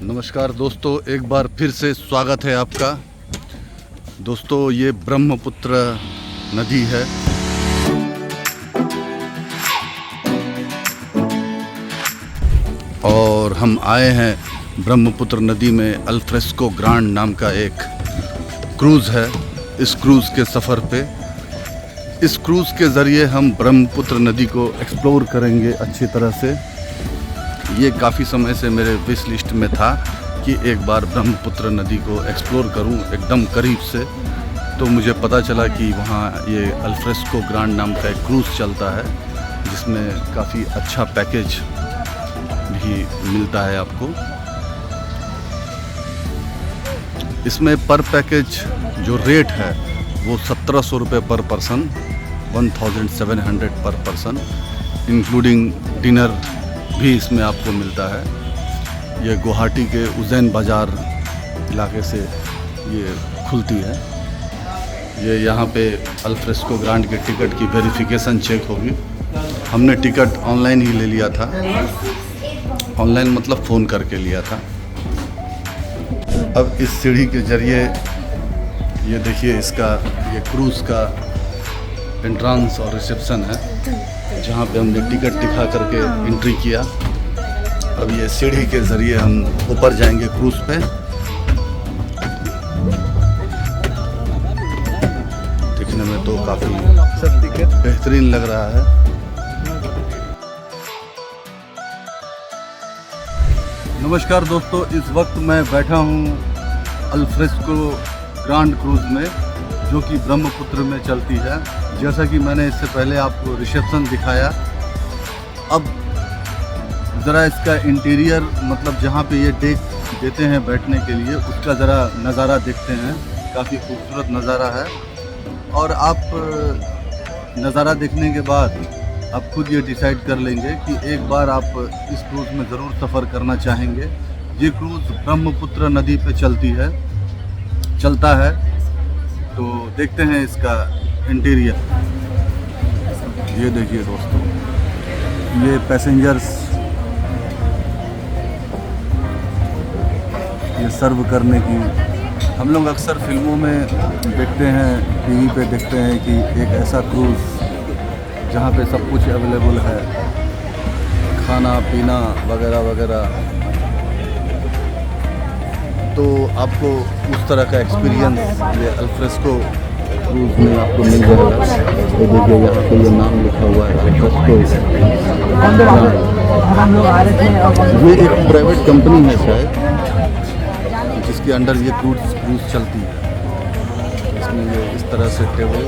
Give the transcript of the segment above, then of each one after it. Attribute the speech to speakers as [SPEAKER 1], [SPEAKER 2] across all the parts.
[SPEAKER 1] नमस्कार दोस्तों, एक बार फिर से स्वागत है आपका। दोस्तों, ये ब्रह्मपुत्र नदी है और हम आए हैं ब्रह्मपुत्र नदी में। अल्फ्रेस्को ग्रांड नाम का एक क्रूज़ है। इस क्रूज़ के सफ़र पे, इस क्रूज़ के ज़रिए हम ब्रह्मपुत्र नदी को एक्सप्लोर करेंगे अच्छी तरह से। ये काफ़ी समय से मेरे विश लिस्ट में था कि एक बार ब्रह्मपुत्र नदी को एक्सप्लोर करूं एकदम करीब से। तो मुझे पता चला कि वहाँ ये अल्फ्रेस्को ग्रांड नाम का एक क्रूज़ चलता है, जिसमें काफ़ी अच्छा पैकेज भी मिलता है आपको। इसमें पर पैकेज जो रेट है वो 1700 रुपये पर पर्सन, 1700 पर पर्सन, इंक्लूडिंग डिनर भी इसमें आपको मिलता है। ये गुवाहाटी के उज्जैन बाज़ार इलाके से ये खुलती है। ये यहाँ पे अल्फ्रेस्को ग्रांड के टिकट की वेरिफिकेशन चेक होगी। हमने टिकट ऑनलाइन ही ले लिया था, ऑनलाइन मतलब फ़ोन करके लिया था। अब इस सीढ़ी के ज़रिए ये देखिए, इसका ये क्रूज़ का एंट्रेंस और रिसेप्शन है, जहाँ पे हमने टिकट दिखा करके एंट्री किया। अब ये सीढ़ी के ज़रिए हम ऊपर जाएंगे क्रूज़ पे। दिखने में तो काफ़ी बेहतरीन लग रहा है। नमस्कार दोस्तों, इस वक्त मैं बैठा हूँ अल्फ्रेस्को ग्रांड क्रूज़ में, जो कि ब्रह्मपुत्र में चलती है। जैसा कि मैंने इससे पहले आपको रिसेप्शन दिखाया, अब ज़रा इसका इंटीरियर, मतलब जहाँ पे ये डेक देते हैं बैठने के लिए, उसका ज़रा नज़ारा देखते हैं। काफ़ी खूबसूरत नज़ारा है। और आप नज़ारा देखने के बाद आप खुद ये डिसाइड कर लेंगे कि एक बार आप इस क्रूज़ में ज़रूर सफ़र करना चाहेंगे। ये क्रूज़ ब्रह्मपुत्र नदी पे चलता है। तो देखते हैं इसका इंटीरियर। ये देखिए दोस्तों, ये पैसेंजर्स ये सर्व करने की, हम लोग अक्सर फिल्मों में देखते हैं, टीवी पे देखते हैं कि एक ऐसा क्रूज़ जहाँ पे सब कुछ अवेलेबल है, खाना पीना वगैरह वगैरह। तो आपको उस तरह का एक्सपीरियंस ये अल्फ्रेस्को क्रूज़ में आपको मिल जाएगा। तो देखिए, यहाँ पे ये नाम लिखा हुआ है अल्फ्रेस्को। ये एक प्राइवेट कंपनी है शायद, जिसके अंडर ये क्रूज़ चलती है। इसमें ये इस तरह से टेबल,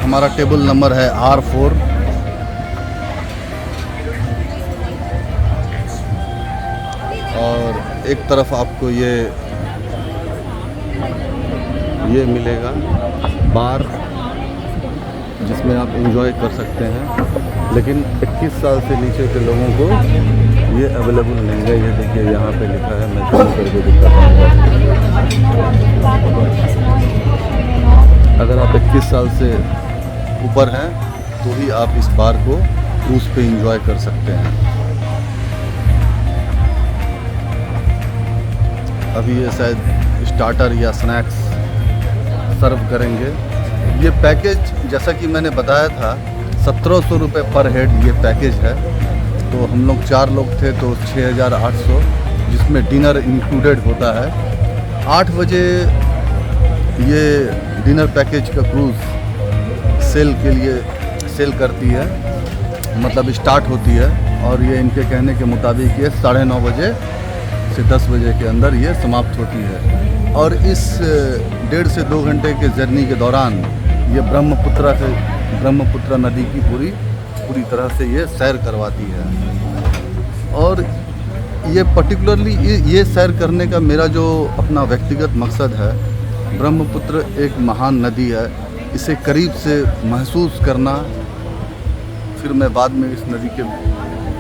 [SPEAKER 1] हमारा टेबल नंबर है R4। और एक तरफ आपको ये मिलेगा बार, जिसमें आप एंजॉय कर सकते हैं। लेकिन 21 साल से नीचे के लोगों को ये अवेलेबल नहीं है। ये देखिए, यहाँ पे लिखा है, मैं जूम करके दिखाता हूँ। अगर आप 21 साल से ऊपर हैं तो ही आप इस बार को क्रूज़ पे एंजॉय कर सकते हैं। अभी ये शायद स्टार्टर या स्नैक्स सर्व करेंगे। ये पैकेज, जैसा कि मैंने बताया था, 1700 रुपये पर हेड ये पैकेज है। तो हम लोग 4 लोग थे तो 6800, जिसमें डिनर इंक्लूडेड होता है। 8 बजे ये डिनर पैकेज का क्रूज़ सेल करती है, मतलब स्टार्ट होती है। और ये इनके कहने के मुताबिक ये 9:30 बजे से 10 बजे के अंदर ये समाप्त होती है। और इस 1.5 से 2 घंटे के जर्नी के दौरान ये ब्रह्मपुत्र नदी की पूरी तरह से ये सैर करवाती है। और ये पर्टिकुलरली ये सैर करने का मेरा जो अपना व्यक्तिगत मकसद है, ब्रह्मपुत्र एक महान नदी है, इसे करीब से महसूस करना। फिर मैं बाद में इस नदी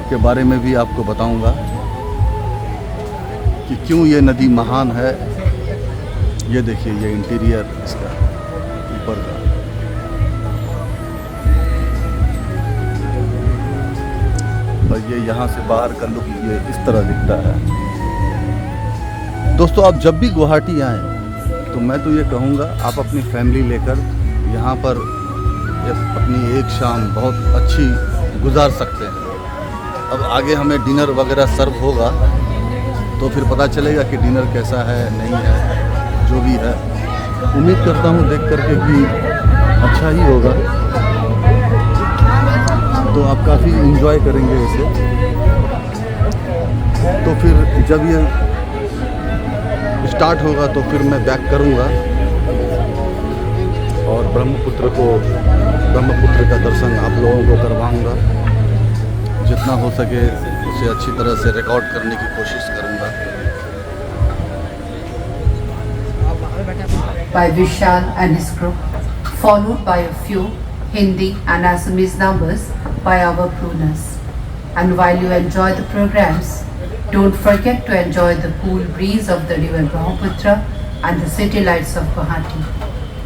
[SPEAKER 1] के बारे में भी आपको बताऊंगा कि क्यों ये नदी महान है। ये देखिए, ये इंटीरियर इसका ऊपर का। और ये यहाँ से बाहर का लुक ये इस तरह दिखता है। दोस्तों आप जब भी गुवाहाटी आएँ तो मैं तो ये कहूँगा आप अपनी फैमिली लेकर यहाँ पर अपनी एक शाम बहुत अच्छी गुजार सकते हैं। अब आगे हमें डिनर वगैरह सर्व होगा तो फिर पता चलेगा कि डिनर कैसा है नहीं है, जो भी है। उम्मीद करता हूँ देख करके कि अच्छा ही होगा, तो आप काफ़ी इन्जॉय करेंगे इसे। तो फिर जब ये स्टार्ट होगा तो फिर मैं बैक करूँगा और ब्रह्मपुत्र का दर्शन आप लोगों को करवाऊँगा। जितना हो सके उसे अच्छी तरह से रिकॉर्ड करने की कोशिश करूँगा।
[SPEAKER 2] By Vishal and his group, followed by a few Hindi and Assamese numbers by our crooners. And while you enjoy the programs, don't forget to enjoy the cool breeze of the river Brahmaputra and the city lights of Guwahati.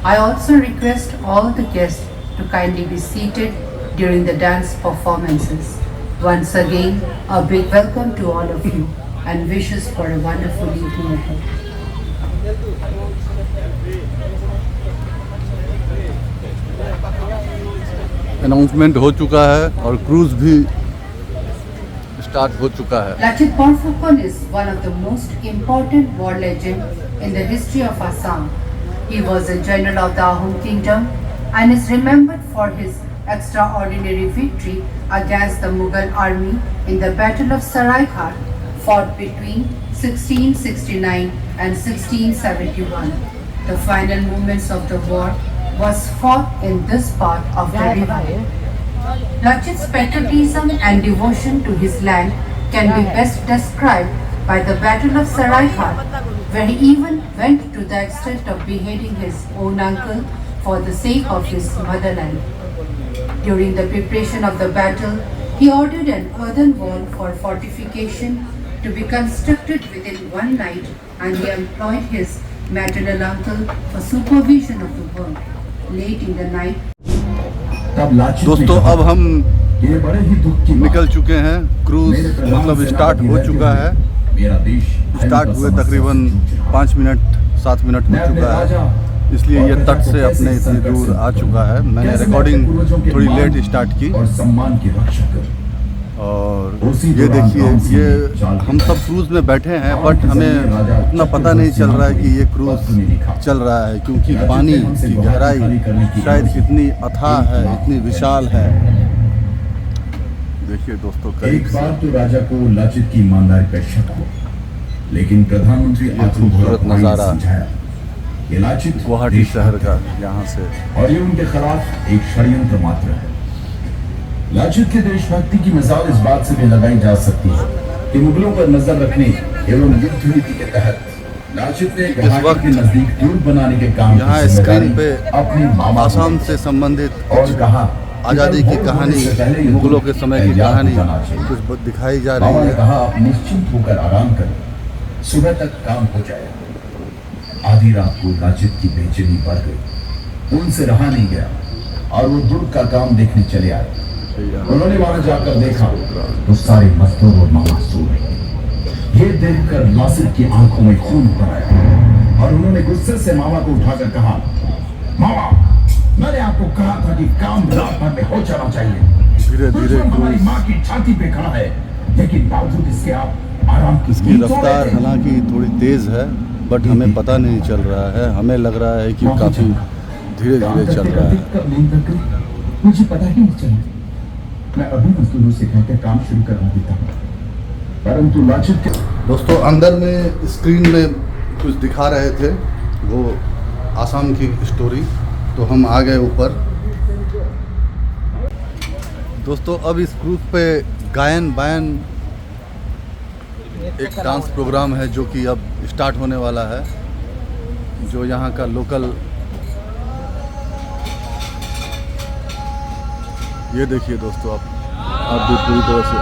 [SPEAKER 2] I also request all the guests to kindly be seated during the dance performances. Once again, a big welcome to all of you and wishes for a wonderful evening ahead.
[SPEAKER 1] Announcement हो चुका है और cruise भी start हो चुका है।
[SPEAKER 2] Lachit Borphukan is one of the most important war legends in the history of Assam. He was a general of the Ahom kingdom and is remembered for his extraordinary victory against the Mughal army in the Battle of Saraighat, fought between 1669 and 1671. The final moments of the war was fought in this part of the river. Lachit's patriotism and devotion to his land can be best described by the Battle of Saraighat, where he even went to the extent of beheading his own uncle for the sake of his motherland. During the preparation of the battle, he ordered an earthen wall for fortification to be constructed within one night, and he employed his maternal uncle for supervision of the work. Late in the night,
[SPEAKER 1] दोस्तों अब हम निकल चुके हैं। Cruise मतलब start हो चुका है। स्टार्ट हुए तकरीबन 5 मिनट 7 मिनट हो चुका है, इसलिए ये तट से अपने इतनी दूर आ चुका है। मैंने रिकॉर्डिंग थोड़ी लेट स्टार्ट की और ये देखिए ये हम सब क्रूज़ में बैठे हैं, बट हमें उतना पता नहीं चल रहा है कि ये क्रूज़ चल रहा है, क्योंकि पानी की गहराई शायद इतनी अथाह है, इतनी विशाल है। देखिए दोस्तों
[SPEAKER 3] एक बार तो राजा को लाचित की ईमानदारी पर शक हो, लेकिन प्रधानमंत्री
[SPEAKER 1] खूबसूरत नज़ारा
[SPEAKER 3] ये लाचित
[SPEAKER 1] गुवाहाटी शहर का यहाँ से,
[SPEAKER 3] और ये उनके खिलाफ एक षड्यंत्र मात्र है। लाचित के देशभक्ति की मिसाल इस बात से भी लगाई जा सकती है कि मुगलों पर नजर रखने एवं युद्ध नीति के तहत लाचित ने गुवाहाटी के नजदीक दुर्ग बनाने के काम
[SPEAKER 1] यहाँ स्क्रीन पे अपनी आसाम से संबंधित
[SPEAKER 3] और कहा
[SPEAKER 1] आज़ादी की कहानी, मुगलों के समय की कहानी कुछ दिखाई जा रही है।
[SPEAKER 3] कहा आप निश्चिंत होकर आराम करें, सुबह तक काम हो जाएगा। आधी रात को लाचित की बेचैनी बढ़ गई, उनसे रहा नहीं गया और वो दुर्ग का काम देखने चले आए। उन्होंने वहां जाकर देखा तो सारे मजदूर और मामा सो रहे। ये देखकर लाचित की आंखों में खून भर आया और उन्होंने गुस्से से मामा को उठाकर कहा, मामा मैंने आपको कहा था कि काम रात भर में हो जाना चाहिए।
[SPEAKER 1] धीरे धीरे
[SPEAKER 3] हमारी माँ की छाती पे खड़ा है, लेकिन बावजूद इसके आप आराम की
[SPEAKER 1] इसकी रफ्तार हालांकि थोड़ी तेज है, बट हमें पता नहीं चल रहा है। हमें लग रहा है कि काफी धीरे धीरे चल रहा है।
[SPEAKER 3] मुझे पता ही नहीं चला, मैं अभी मजदूरों से कहकर काम शुरू करवा देता हूँ, परंतु लाचित के
[SPEAKER 1] दोस्तों अंदर में स्क्रीन में कुछ दिखा रहे थे, वो आसाम की स्टोरी, तो हम आ गए ऊपर। दोस्तों अब इस क्रूज पे गायन बायन एक डांस प्रोग्राम है जो कि अब स्टार्ट होने वाला है, जो यहाँ का लोकल, ये देखिए दोस्तों आप भी पूरी तरह से,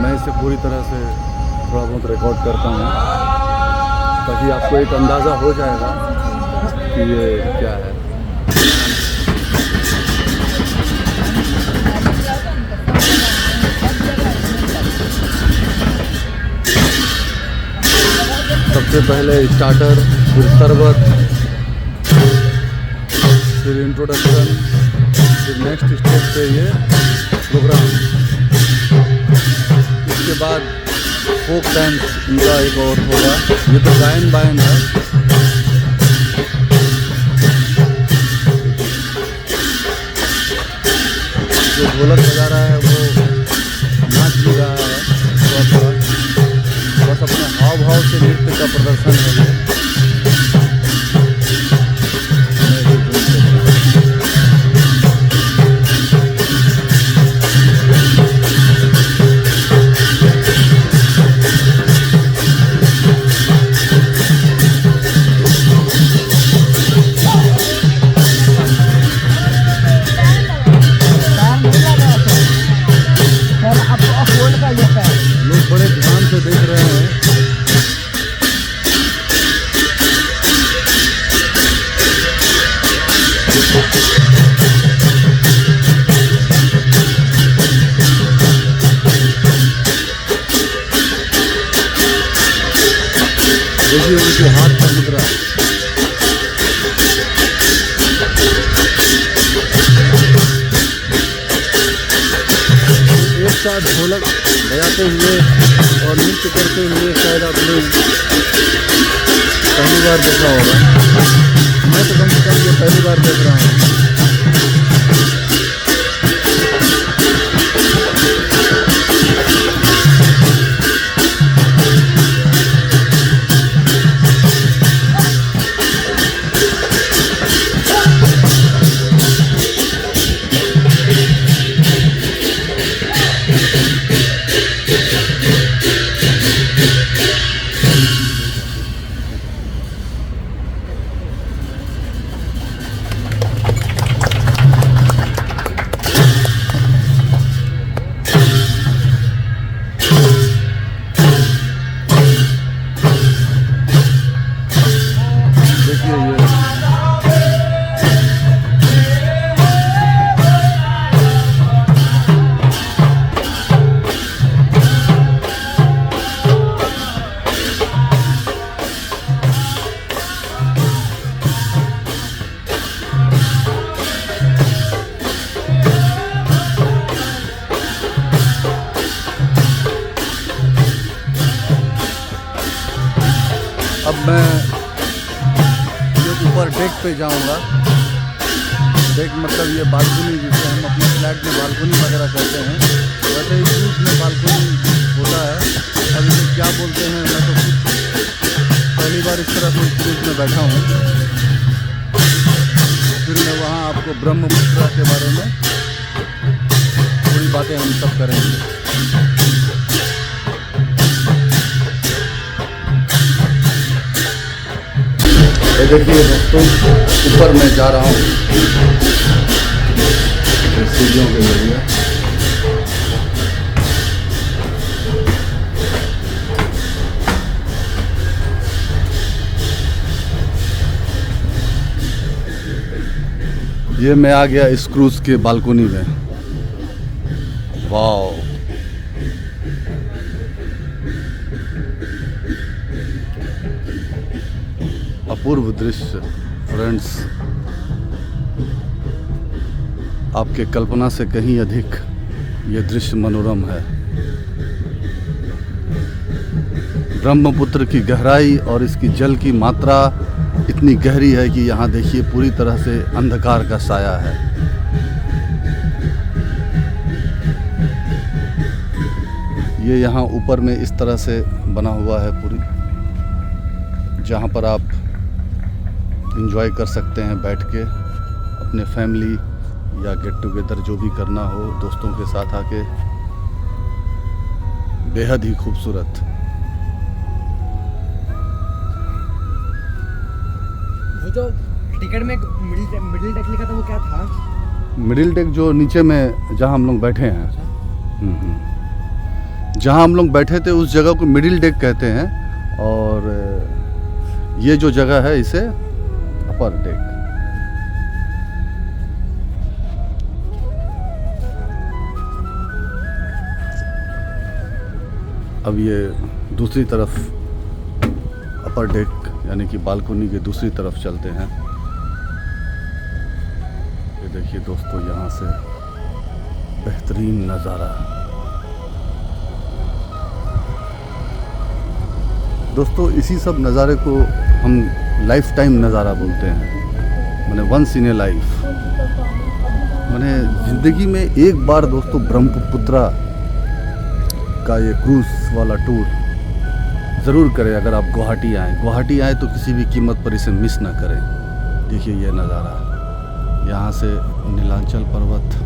[SPEAKER 1] मैं इसे पूरी तरह से थोड़ा बहुत रिकॉर्ड करता हूँ ताकि आपको एक अंदाज़ा हो जाएगा कि ये क्या है। सबसे पहले स्टार्टर, फिर शरबत, फिर इंट्रोडक्शन, फिर नेक्स्ट स्टेज पे ये प्रोग्राम। इसके बाद फोक डांस इनका एक और होगा। ये तो गायन बायन है। जो ढोलक बजा रहा है वो नाच भी रहा है थोड़ा थोड़ा, बस अपने हाव भाव से नृत्य का प्रदर्शन है। लोग बड़े ध्यान से देख रहे हैं। देखिए उनके हाथ का मुद्रा। एक साथ ढोलक बजाते हुए और नृत्य करते हुए शायद आपने पहली बार देखा होगा। मैं तो कम से कम ये पहली बार देख रहा हूँ। अब मैं जो ऊपर डेक पे जाऊंगा। डेक मतलब ये बालकनी, जिसे हम अपने फ्लैट में बालकनी वगैरह कहते हैं, वैसे ही क्रूज में बालकनी होता है। अब इसे क्या बोलते हैं, मैं तो खुद पहली बार इस तरह से क्रूज में बैठा हूँ। फिर मैं वहाँ आपको ब्रह्मपुत्र के बारे में थोड़ी बातें हम सब करेंगे। ये देखिए दोस्तों, ऊपर मैं जा रहा हूँ सीढ़ियों के जरिए। ये मैं आ गया इस क्रूज के बालकनी में। वाओ, अपूर्व दृश्य फ्रेंड्स, आपके कल्पना से कहीं अधिक ये दृश्य मनोरम है। ब्रह्मपुत्र की गहराई और इसकी जल की मात्रा इतनी गहरी है कि यहाँ देखिए पूरी तरह से अंधकार का साया है। ये यहाँ ऊपर में इस तरह से बना हुआ है पूरी, जहाँ पर आप एंजॉय कर सकते हैं बैठ के अपने फैमिली या गेट टुगेदर जो भी करना हो दोस्तों के साथ आके। बेहद ही खूबसूरत।
[SPEAKER 4] वो जो टिकट में मिडिल डेक लिखा था वो क्या था?
[SPEAKER 1] मिडिल डेक जो नीचे में जहाँ हम लोग बैठे हैं, जहाँ हम लोग बैठे थे उस जगह को मिडिल डेक कहते हैं, और ये जो जगह है इसे अपर डेक। अब ये दूसरी तरफ अपर डेक यानी कि बालकनी के दूसरी तरफ चलते हैं। ये देखिए दोस्तों, यहाँ से बेहतरीन नज़ारा। दोस्तों इसी सब नज़ारे को हम लाइफ टाइम नज़ारा बोलते हैं, मैंने वंस इन ए लाइफ। मैंने ज़िंदगी में एक बार दोस्तों ब्रह्मपुत्रा का ये क्रूज़ वाला टूर ज़रूर करें। अगर आप गुवाहाटी आएँ तो किसी भी कीमत पर इसे मिस ना करें। देखिए ये नज़ारा, यहाँ से नीलांचल पर्वत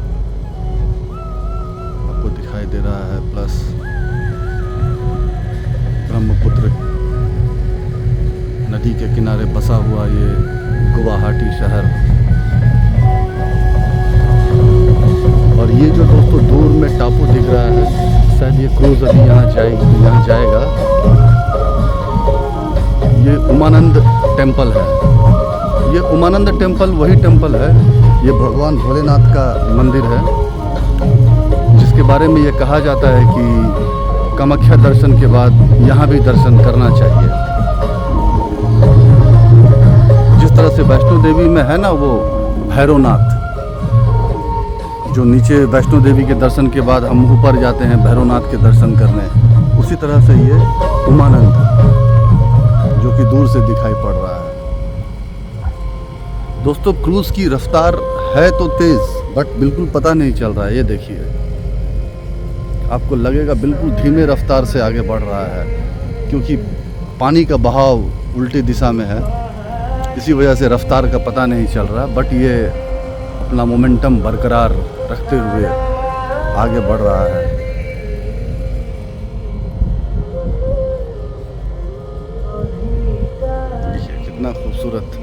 [SPEAKER 1] आपको दिखाई दे रहा है, प्लस ब्रह्मपुत्र नदी के किनारे बसा हुआ ये गुवाहाटी शहर। और ये जो दोस्तों दूर में टापू दिख रहा है, शायद ये क्रूज़ अभी यहाँ जाएगा। ये उमानंद टेम्पल है। ये उमानंद टेम्पल वही टेम्पल है, ये भगवान भोलेनाथ का मंदिर है, जिसके बारे में ये कहा जाता है कि कामाख्या दर्शन के बाद यहाँ भी दर्शन करना चाहिए। जिस तरह से वैष्णो देवी में है ना वो भैरवनाथ, जो नीचे वैष्णो देवी के दर्शन के बाद हम ऊपर जाते हैं भैरवनाथ के दर्शन करने, उसी तरह से ये उमानंद जो कि दूर से दिखाई पड़ रहा है। दोस्तों क्रूज़ की रफ्तार है तो तेज़, बट बिल्कुल पता नहीं चल रहा है। ये देखिए, आपको लगेगा बिल्कुल धीमे रफ्तार से आगे बढ़ रहा है, क्योंकि पानी का बहाव उल्टी दिशा में है, इसी वजह से रफ्तार का पता नहीं चल रहा। बट ये अपना मोमेंटम बरकरार रखते हुए आगे बढ़ रहा है। देखिए कितना खूबसूरत।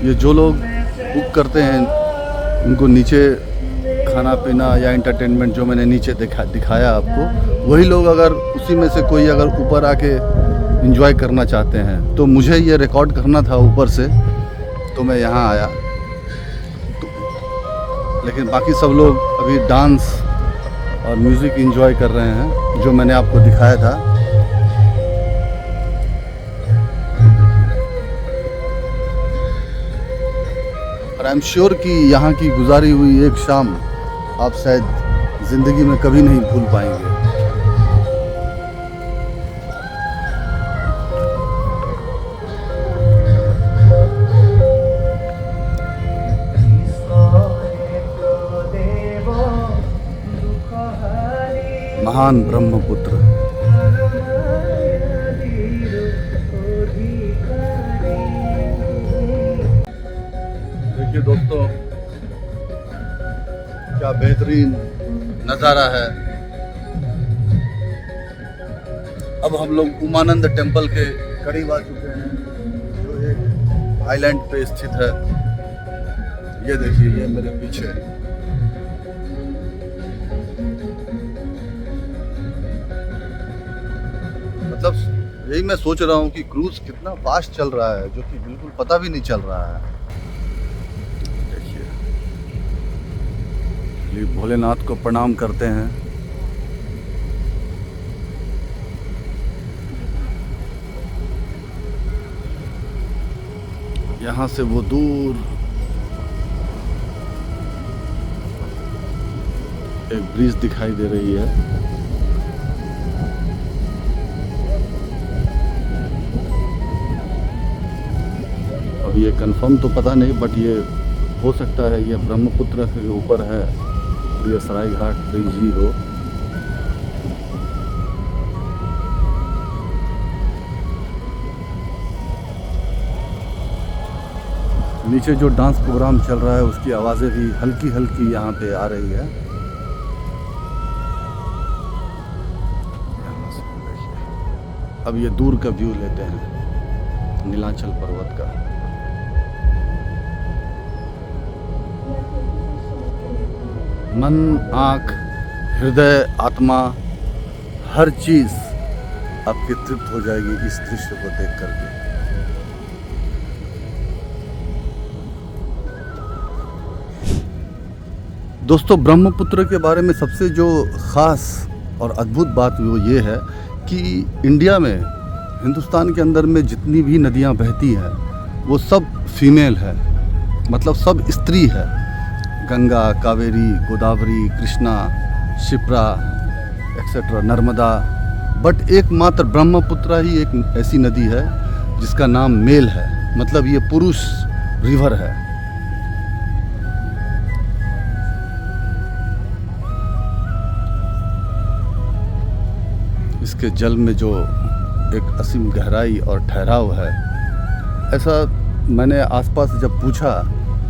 [SPEAKER 1] ये जो लोग बुक करते हैं उनको नीचे खाना पीना या एंटरटेनमेंट जो मैंने नीचे दिखाया आपको, वही लोग अगर उसी में से कोई अगर ऊपर आके एंजॉय करना चाहते हैं, तो मुझे ये रिकॉर्ड करना था ऊपर से, तो मैं यहाँ आया। लेकिन बाकी सब लोग अभी डांस और म्यूज़िक एंजॉय कर रहे हैं, जो मैंने आपको दिखाया था। और आई एम श्योर कि यहाँ की गुजारी हुई एक शाम आप शायद ज़िंदगी में कभी नहीं भूल पाएंगे। महान ब्रह्मपुत्र। देखिए दोस्तों क्या बेहतरीन नज़ारा है। अब हम लोग उमानंद टेम्पल के करीब आ चुके हैं, जो एक आइलैंड पे स्थित है। ये देखिए, ये मेरे पीछे मतलब यही मैं सोच रहा हूँ कि क्रूज़ कितना फास्ट चल रहा है, जो कि बिल्कुल पता भी नहीं चल रहा है। देखिए भोलेनाथ को प्रणाम करते हैं। यहाँ से वो दूर एक ब्रिज दिखाई दे रही है। अब ये कंफर्म तो पता नहीं, बट ये हो सकता है ये ब्रह्मपुत्र के ऊपर है, ये सरायघाट ब्रिज ही हो। नीचे जो डांस प्रोग्राम चल रहा है उसकी आवाज़ें भी हल्की हल्की यहाँ पे आ रही है। अब ये दूर का व्यू लेते हैं नीलांचल पर्वत का। मन, आँख, हृदय, आत्मा, हर चीज़ आपकी तृप्त हो जाएगी इस दृश्य को देख करके। दोस्तों ब्रह्मपुत्र के बारे में सबसे जो ख़ास और अद्भुत बात वो ये है कि इंडिया में, हिंदुस्तान के अंदर में जितनी भी नदियाँ बहती हैं वो सब फीमेल है, मतलब सब स्त्री है। गंगा, कावेरी, गोदावरी, कृष्णा, शिप्रा एक्सेट्रा, नर्मदा। बट एकमात्र ब्रह्मपुत्र ही एक ऐसी नदी है जिसका नाम मेल है, मतलब ये पुरुष रिवर है। इसके जल में जो एक असीम गहराई और ठहराव है, ऐसा मैंने आसपास जब पूछा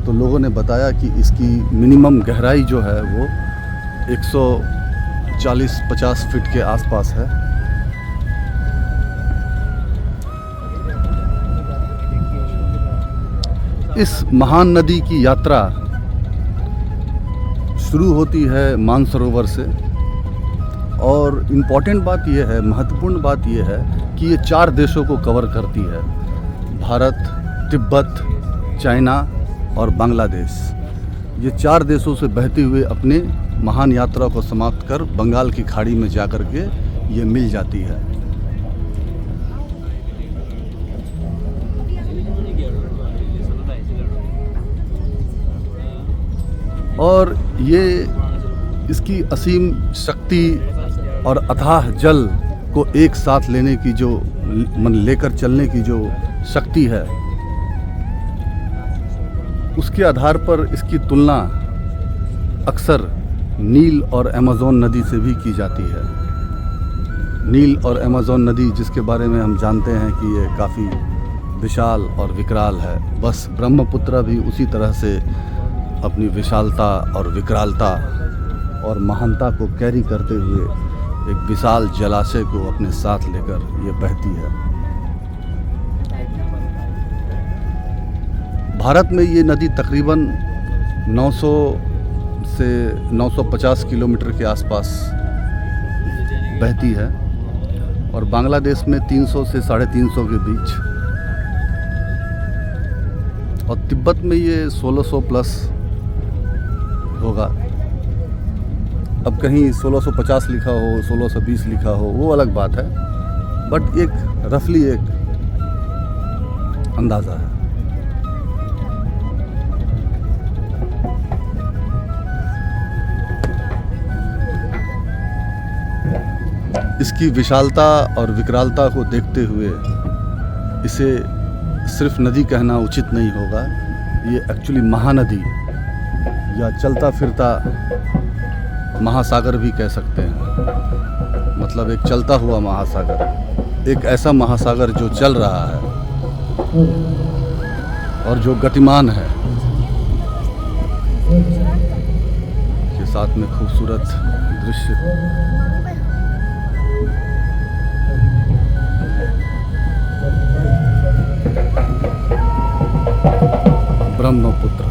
[SPEAKER 1] तो लोगों ने बताया कि इसकी मिनिमम गहराई जो है वो 140-50 फीट के आसपास है। इस महान नदी की यात्रा शुरू होती है मानसरोवर से, और इम्पॉर्टेंट बात यह है, महत्वपूर्ण बात यह है कि ये 4 देशों को कवर करती है: भारत, तिब्बत, चाइना और बांग्लादेश। ये 4 देशों से बहते हुए अपने महान यात्रा को समाप्त कर बंगाल की खाड़ी में जाकर के ये मिल जाती है। और ये इसकी असीम शक्ति और अथाह जल को एक साथ लेने की जो लेकर चलने की जो शक्ति है, उसके आधार पर इसकी तुलना अक्सर नील और अमेज़न नदी से भी की जाती है। नील और अमेज़न नदी, जिसके बारे में हम जानते हैं कि ये काफ़ी विशाल और विकराल है, बस ब्रह्मपुत्र भी उसी तरह से अपनी विशालता और विकरालता और महानता को कैरी करते हुए एक विशाल जलाशय को अपने साथ लेकर ये बहती है। भारत में ये नदी तकरीबन 900 से 950 किलोमीटर के आसपास बहती है, और बांग्लादेश में 300 से 350 के बीच, और तिब्बत में ये 1600 प्लस होगा। अब कहीं 1650 लिखा हो, 1620 लिखा हो, वो अलग बात है, बट एक रफली एक अंदाज़ा है। इसकी विशालता और विकरालता को देखते हुए इसे सिर्फ नदी कहना उचित नहीं होगा, ये एक्चुअली महानदी या चलता फिरता महासागर भी कह सकते हैं। मतलब एक चलता हुआ महासागर, एक ऐसा महासागर जो चल रहा है और जो गतिमान है, के साथ में खूबसूरत दृश्य। ब्रह्मपुत्र।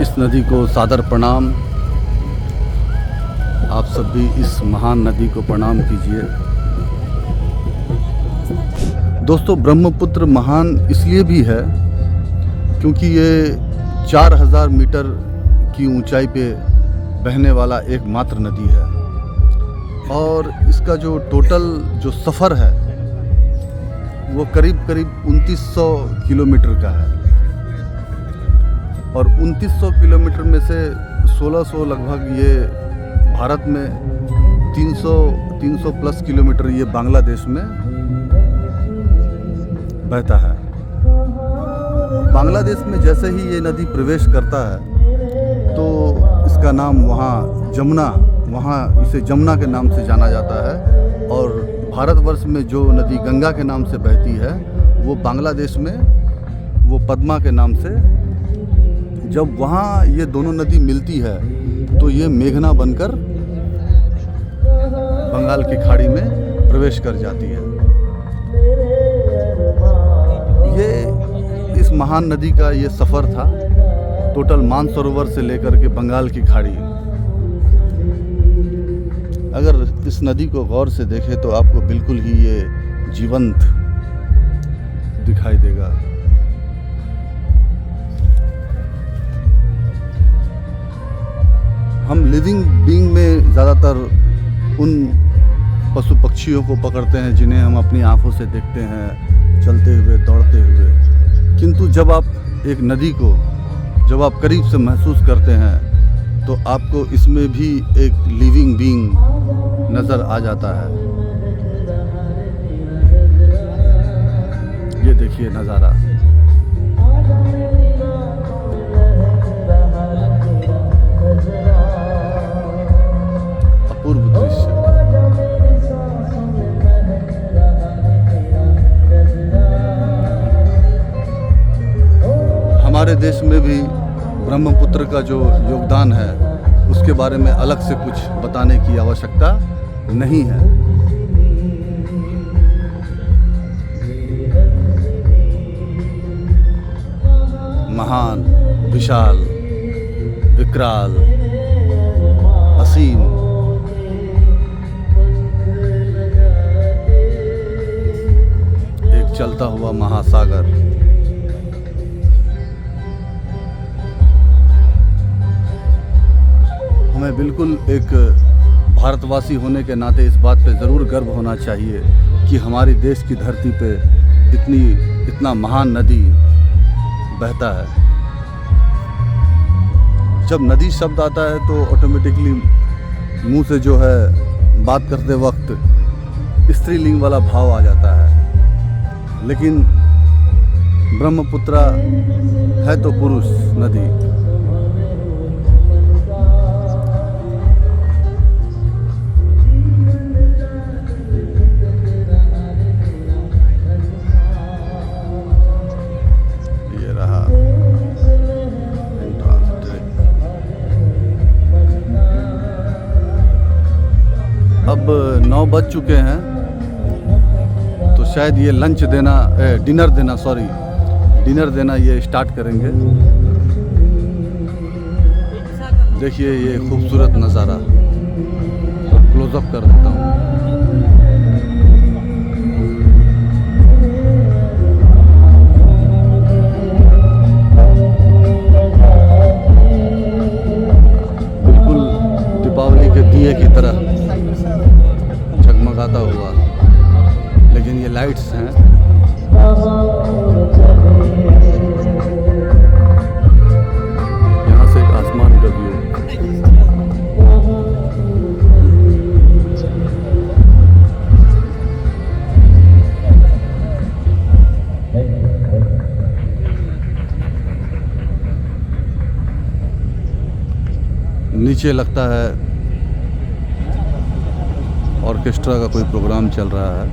[SPEAKER 1] इस नदी को सादर प्रणाम। आप सब भी इस महान नदी को प्रणाम कीजिए। दोस्तों, ब्रह्मपुत्र महान इसलिए भी है क्योंकि ये 4000 मीटर की ऊंचाई पे बहने वाला एकमात्र नदी है, और इसका जो टोटल जो सफ़र है वो करीब 2900 किलोमीटर का है, और 2900 किलोमीटर में से 1600 लगभग ये भारत में, 300 प्लस किलोमीटर ये बांग्लादेश में बहता है। बांग्लादेश में जैसे ही ये नदी प्रवेश करता है तो इसका नाम वहाँ जमुना, वहाँ इसे जमुना के नाम से जाना जाता है, और भारतवर्ष में जो नदी गंगा के नाम से बहती है वो बांग्लादेश में वो पद्मा के नाम से। जब वहाँ ये दोनों नदी मिलती है तो ये मेघना बनकर बंगाल की खाड़ी में प्रवेश कर जाती है। ये इस महान नदी का ये सफ़र था, टोटल मानसरोवर से लेकर के बंगाल की खाड़ी। अगर इस नदी को गौर से देखें तो आपको बिल्कुल ही ये जीवंत दिखाई देगा। हम लिविंग बीइंग में ज़्यादातर उन पशु पक्षियों को पकड़ते हैं जिन्हें हम अपनी आँखों से देखते हैं चलते हुए, दौड़ते हुए। किंतु जब आप एक नदी को जब आप करीब से महसूस करते हैं तो आपको इसमें भी एक लिविंग बीइंग नज़र आ जाता है। ये देखिए नज़ारा। अपूर्व दृश्य। हमारे देश में भी ब्रह्मपुत्र का जो योगदान है उसके बारे में अलग से कुछ बताने की आवश्यकता नहीं है। महान, विशाल, विकराल, असीम, एक चलता हुआ महासागर। हमें बिल्कुल एक भारतवासी होने के नाते इस बात पे ज़रूर गर्व होना चाहिए कि हमारे देश की धरती पे इतना महान नदी बहता है। जब नदी शब्द आता है तो ऑटोमेटिकली मुंह से जो है बात करते वक्त स्त्रीलिंग वाला भाव आ जाता है, लेकिन ब्रह्मपुत्र है तो पुरुष नदी। अब 9 बज चुके हैं तो शायद ये डिनर देना ये स्टार्ट करेंगे। देखिए ये खूबसूरत नज़ारा, क्लोजअप कर देता हूँ। बिल्कुल दीपावली के दिए की तरह जगमगाता हुआ, लेकिन ये लाइट्स हैं। यहाँ से एक आसमान का व्यू। नीचे लगता है ऑर्केस्ट्रा का कोई प्रोग्राम चल रहा है।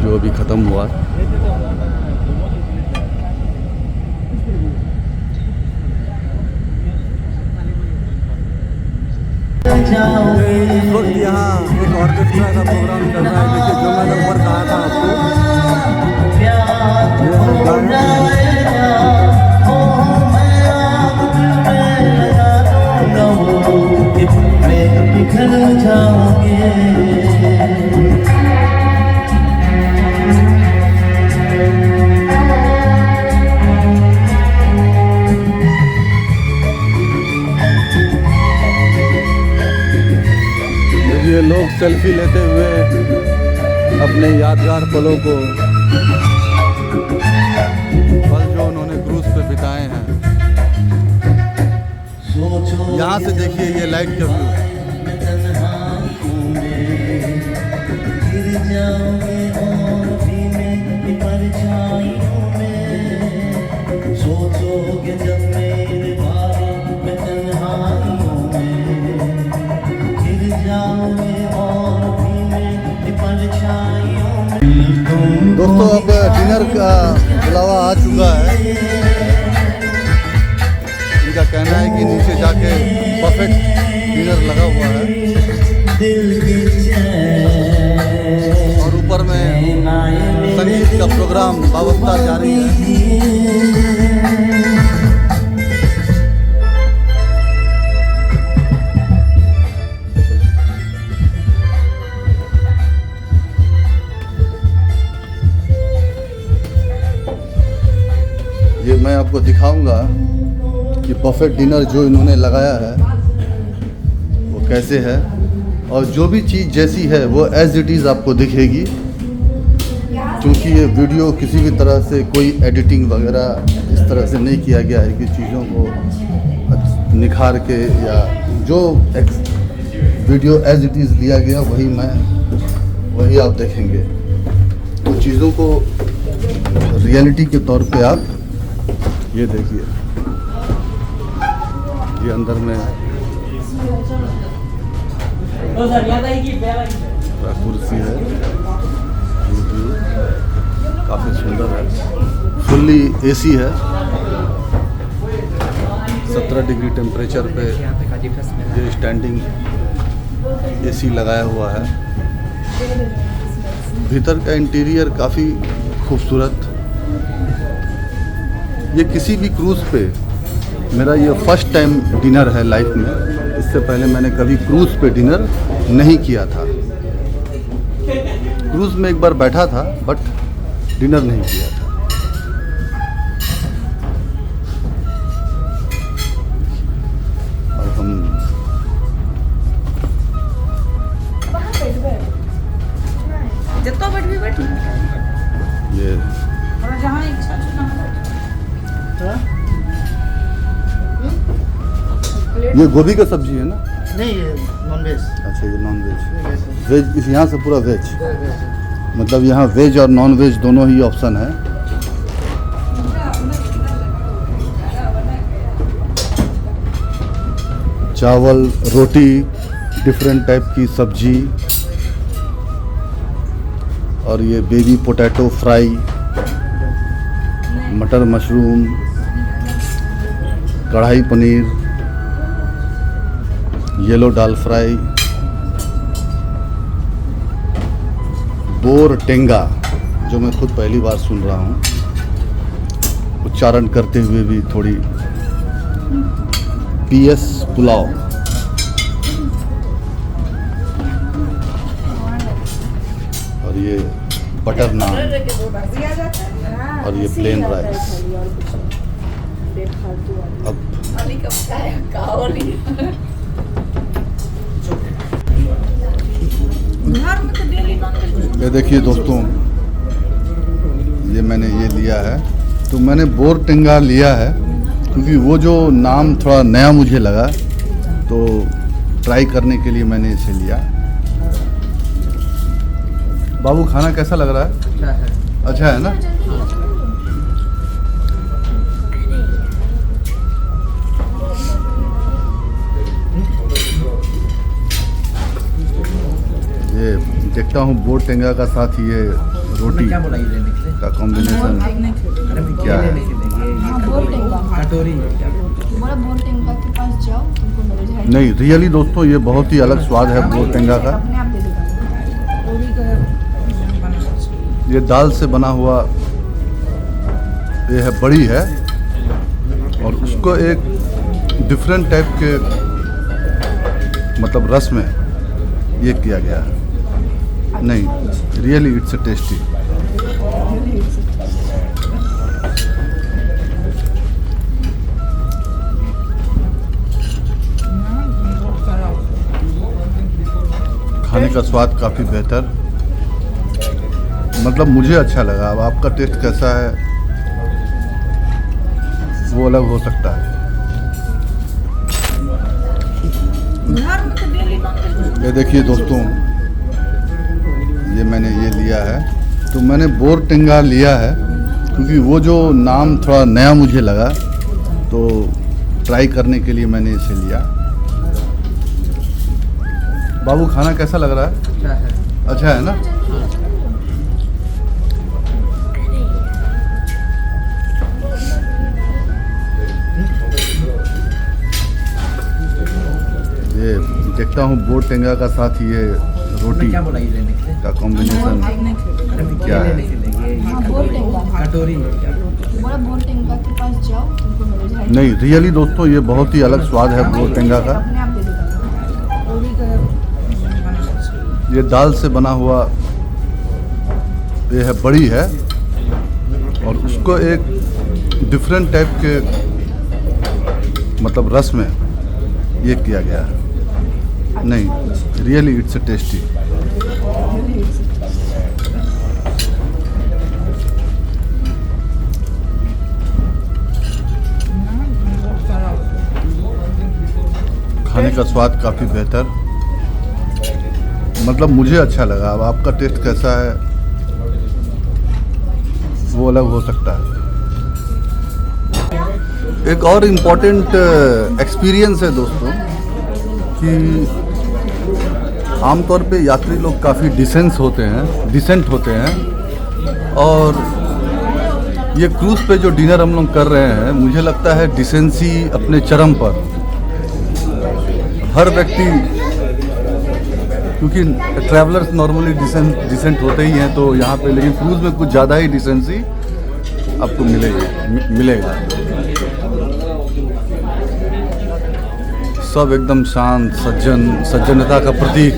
[SPEAKER 1] जो अभी ख़त्म हुआ। इस वक्त यहाँ एक ऑर्केस्ट्रा का प्रोग्राम चल रहा है। देखिए जो मैंने ऊपर कहा था ये लोग सेल्फी लेते हुए अपने यादगार पलों को, पल जो उन्होंने क्रूज पे बिताए हैं। यहाँ से देखिए ये लाइट का व्यू। दोस्तों अब डिनर का बुलावा आ चुका है। इनका कहना है कि नीचे जाके परफेक्ट डिनर लगा हुआ है और ऊपर में संगीत का प्रोग्राम बावस्ता जारी है। ये मैं आपको दिखाऊंगा कि बफेट डिनर जो इन्होंने लगाया है वो कैसे है, और जो भी चीज़ जैसी है वो एज इट इज़ आपको दिखेगी, क्योंकि ये वीडियो किसी भी तरह से कोई एडिटिंग वगैरह इस तरह से नहीं किया गया है कि चीज़ों को निखार के, या जो वीडियो एज इट इज़ लिया गया वही आप देखेंगे। तो चीज़ों को रियलिटी के तौर पे आप ये देखिए, ये अंदर में कुर्सी है, काफ़ी सुंदर है, फुल्ली एसी है, 17 डिग्री टेम्परेचर पे ये स्टैंडिंग एसी लगाया हुआ है। भीतर का इंटीरियर काफ़ी खूबसूरत। ये किसी भी क्रूज़ पे मेरा ये फर्स्ट टाइम डिनर है लाइफ में। इससे पहले मैंने कभी क्रूज़ पे डिनर नहीं किया था। क्रूज़ में एक बार बैठा था बट डिनर नहीं किया था। अब हम
[SPEAKER 5] जितना बैठ भी बैठ
[SPEAKER 1] ये
[SPEAKER 5] और जहाँ इच्छा
[SPEAKER 1] ये गोभी का सब्जी है ना?
[SPEAKER 6] नहीं, ये नॉन वेज।
[SPEAKER 1] अच्छा, ये नॉन वेज। वेज इस यहाँ से पूरा वेज, मतलब यहाँ वेज और नॉन वेज दोनों ही ऑप्शन है। चावल, रोटी, डिफरेंट टाइप की सब्जी, और ये बेबी पोटैटो फ्राई, मटर मशरूम, कढ़ाई पनीर, येलो दाल फ्राई, बोर टेंगा, जो मैं खुद पहली बार सुन रहा हूँ, उच्चारण करते हुए भी थोड़ी, PS पुलाव, और ये बटर नान, और ये प्लेन राइस। अब ये देखिए दोस्तों, ये मैंने ये लिया है, तो मैंने बोर टेंगा लिया है क्योंकि वो जो नाम थोड़ा नया मुझे लगा, तो ट्राई करने के लिए मैंने इसे लिया। बाबू, खाना कैसा लग रहा है? अच्छा है ना? ये देखता हूँ बोर टेंगा का साथ ये रोटी का कॉम्बिनेशन क्या है।
[SPEAKER 5] कटोरी
[SPEAKER 7] के पास जाओ, तुमको मिल जाएगा।
[SPEAKER 1] नहीं, रियली दोस्तों ये बहुत ही अलग स्वाद है बोर टेंगा का।
[SPEAKER 7] अपने आप दे देगा।
[SPEAKER 1] ये दाल से बना हुआ ये है, बड़ी है, और उसको एक डिफरेंट टाइप के मतलब रस में ये किया गया है। नहीं, रियली इट्स अ टेस्टी। खाने का स्वाद काफ़ी बेहतर, मतलब मुझे अच्छा लगा। अब आपका टेस्ट कैसा है वो अलग हो सकता है। ये देखिए दोस्तों, ये मैंने ये लिया है, तो मैंने बोर टेंगा लिया है क्योंकि वो जो नाम थोड़ा नया मुझे लगा, तो ट्राई करने के लिए मैंने इसे लिया। बाबू, खाना कैसा लग रहा है? अच्छा है ना? ये देखता हूँ बोर टेंगा का साथ ये रोटी का कॉम्बिनेशन क्या है।
[SPEAKER 5] कटोरी
[SPEAKER 7] बोर टेंगा के पास जाओ, तुमको मिल जाएगा।
[SPEAKER 1] नहीं, रियली दोस्तों ये बहुत ही अलग स्वाद है बोर टेंगा का।
[SPEAKER 7] अपने आप दे देगा।
[SPEAKER 1] ये दाल से बना हुआ ये है, बड़ी है, और उसको एक डिफरेंट टाइप के मतलब रस में ये किया गया है। नहीं, रियली इट्स अ टेस्टी। खाने का स्वाद काफ़ी बेहतर, मतलब मुझे अच्छा लगा। अब आपका टेस्ट कैसा है वो अलग हो सकता है। एक और इम्पॉर्टेंट एक्सपीरियंस है दोस्तों कि आमतौर पे यात्री लोग काफ़ी डिसेंट होते हैं और ये क्रूज़ पे जो डिनर हम लोग कर रहे हैं, मुझे लगता है डिसेंसी अपने चरम पर। हर व्यक्ति, क्योंकि ट्रैवलर्स नॉर्मली डिसेंट होते ही हैं, तो यहाँ पे लेकिन क्रूज़ में कुछ ज़्यादा ही डिसेंसी आपको मिलेगा। सब एकदम शांत, सज्जनता का प्रतीक।